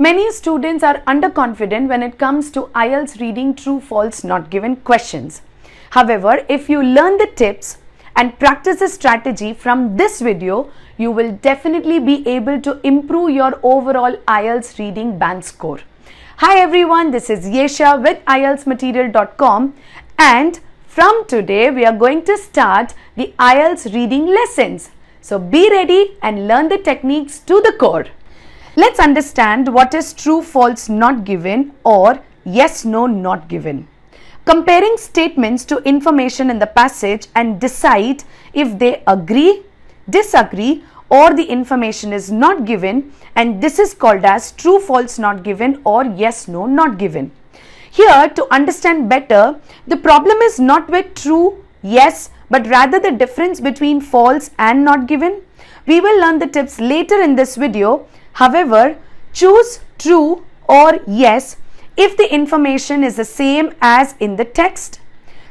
Many students are underconfident when it comes to IELTS reading true, false, not given questions. However, if you learn the tips and practice the strategy from this video, you will definitely be able to improve your overall IELTS reading band score. Hi everyone, this is Yesha with IELTSmaterial.com, and from today we are going to start the IELTS reading lessons. So be ready and learn the techniques to the core. Let's understand what is true, false, not given or yes, no, not given. Comparing statements to information in the passage and decide if they agree, disagree or the information is not given, and this is called as true, false, not given or yes, no, not given. Here, to understand better, the problem is not with true, yes, but rather the difference between false and not given. We will learn the tips later in this video. However, choose true or yes if the information is the same as in the text.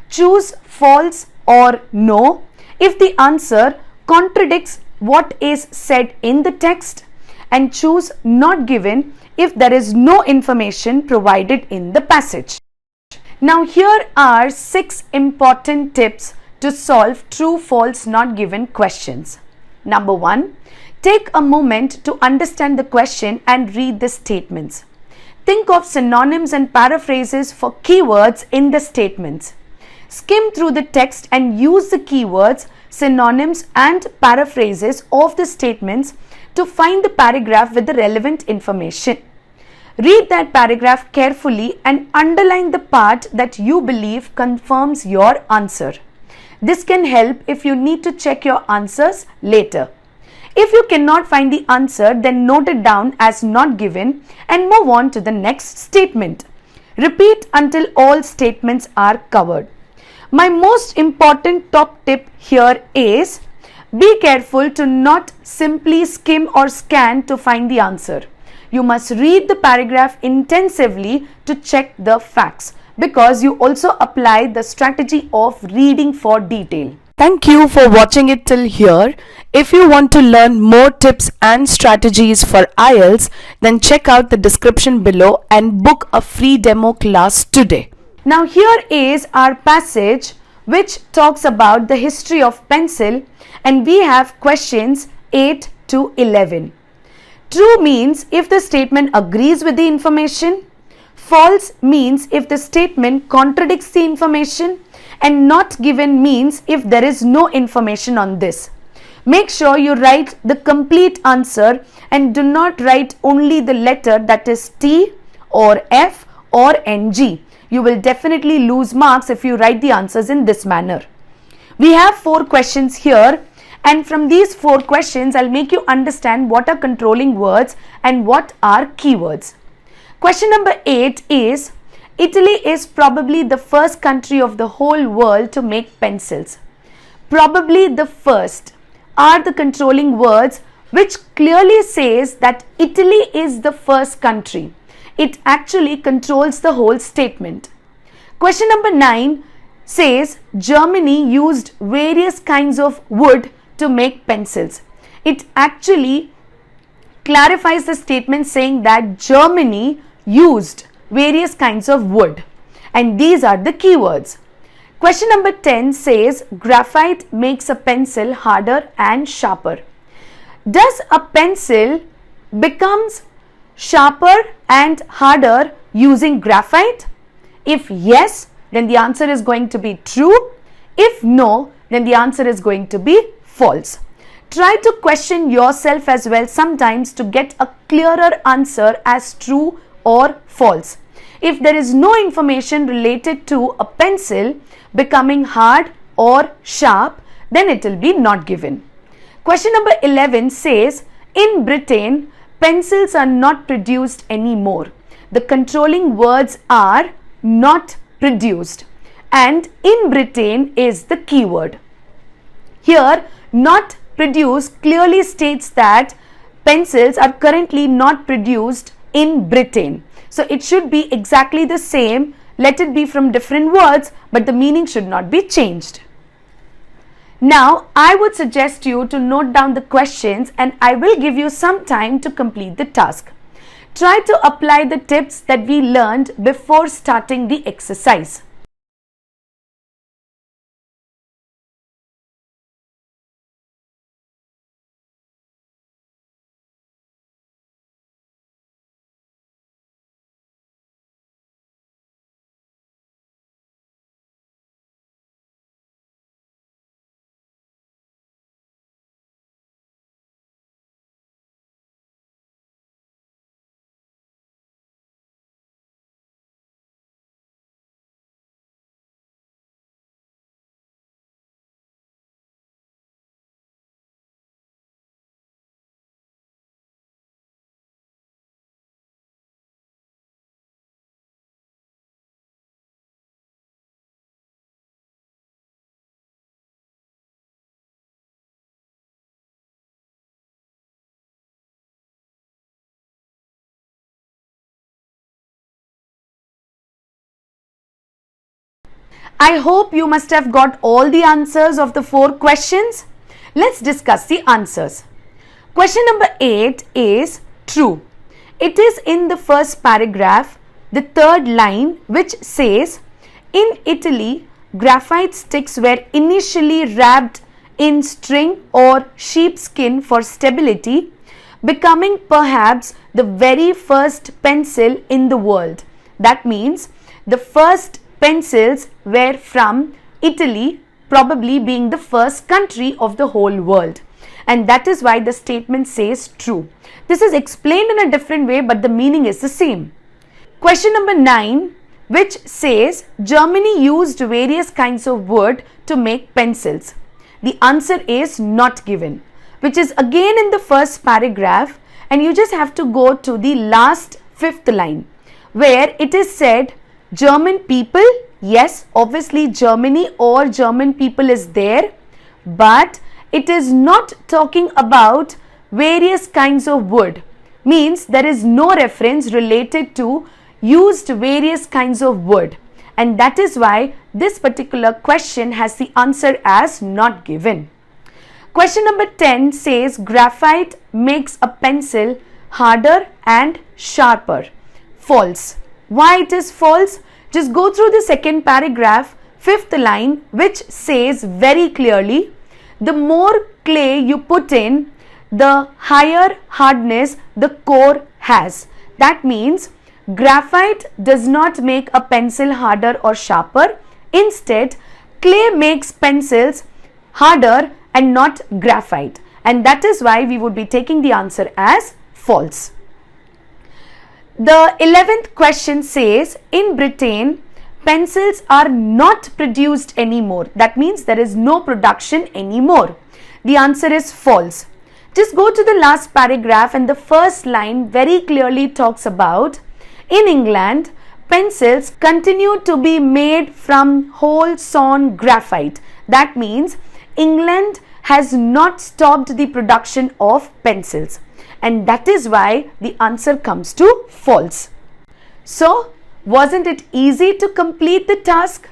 Choose false or no if the answer contradicts what is said in the text. And choose not given if there is no information provided in the passage. Now here are 6 important tips to solve true, false, not given questions. Number 1. Take a moment to understand the question and read the statements. Think of synonyms and paraphrases for keywords in the statements. Skim through the text and use the keywords, synonyms and paraphrases of the statements to find the paragraph with the relevant information. Read that paragraph carefully and underline the part that you believe confirms your answer. This can help if you need to check your answers later. If you cannot find the answer, then note it down as not given and move on to the next statement. Repeat until all statements are covered. My most important top tip here is be careful to not simply skim or scan to find the answer. You must read the paragraph intensively to check the facts, because you also apply the strategy of reading for detail. Thank you for watching it till here. If you want to learn more tips and strategies for IELTS, then check out the description below and book a free demo class today. Now here is our passage which talks about the history of pencil, and we have questions 8 to 11. True means if the statement agrees with the information. False means if the statement contradicts the information, and not given means if there is no information on this. Make sure you write the complete answer and do not write only the letter, that is T or F or NG. You will definitely lose marks if you write the answers in this manner. We have 4 questions here, and from these 4 questions I'll make you understand what are controlling words and what are keywords. Question number 8 is, Italy is probably the first country of the whole world to make pencils. Probably the first are the controlling words, which clearly says that Italy is the first country. It actually controls the whole statement. Question number 9 says Germany used various kinds of wood to make pencils. It actually clarifies the statement saying that Germany used various kinds of wood, and these are the keywords. Question number 10 says graphite makes a pencil harder and sharper. Does a pencil becomes sharper and harder using graphite? If yes, then the answer is going to be true. If no, then the answer is going to be false. Try to question yourself as well sometimes to get a clearer answer as true or false. If there is no information related to a pencil becoming hard or sharp, then it will be not given. Question number 11 says, in Britain, pencils are not produced anymore. The controlling words are not produced, and in Britain is the keyword. Here, not produced clearly states that pencils are currently not produced in Britain. So it should be exactly the same. Let it be from different words, but the meaning should not be changed. Now, I would suggest you to note down the questions, and I will give you some time to complete the task. Try to apply the tips that we learned before starting the exercise. I hope you must have got all the answers of the 4 questions. Let's discuss the answers. Question number 8 is true. It is in the first paragraph, the third line, which says, in Italy, graphite sticks were initially wrapped in string or sheepskin for stability, becoming perhaps the very first pencil in the world. That means the first pencils were from Italy, probably being the first country of the whole world. And that is why the statement says true. This is explained in a different way, but the meaning is the same. Question number 9, which says Germany used various kinds of wood to make pencils. The answer is not given, which is again in the first paragraph, and you just have to go to the last 5th line, where it is said German people. Yes, obviously Germany or German people is there, but it is not talking about various kinds of wood. Means there is no reference related to used various kinds of wood, and that is why this particular question has the answer as not given. Question number 10 says graphite makes a pencil harder and sharper. False. Why it is false? Just go through the second paragraph, 5th line, which says very clearly, the more clay you put in, the higher hardness the core has. That means graphite does not make a pencil harder or sharper. Instead, clay makes pencils harder and not graphite. And that is why we would be taking the answer as false. The 11th question says, in Britain, pencils are not produced anymore. That means there is no production anymore. The answer is false. Just go to the last paragraph, and the first line very clearly talks about, in England, pencils continue to be made from whole sawn graphite. That means England has not stopped the production of pencils. And that is why the answer comes to false. So, wasn't it easy to complete the task?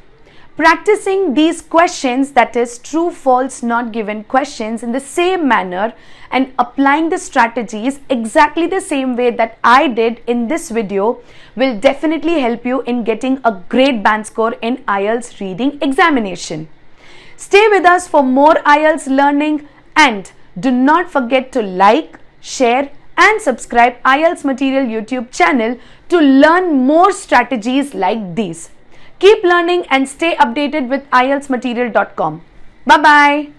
Practicing these questions, that is true, false, not given questions in the same manner and applying the strategies exactly the same way that I did in this video will definitely help you in getting a great band score in IELTS reading examination. Stay with us for more IELTS learning, and do not forget to like, share and subscribe IELTS Material YouTube channel to learn more strategies like these. Keep learning and stay updated with IELTSmaterial.com. Bye-bye.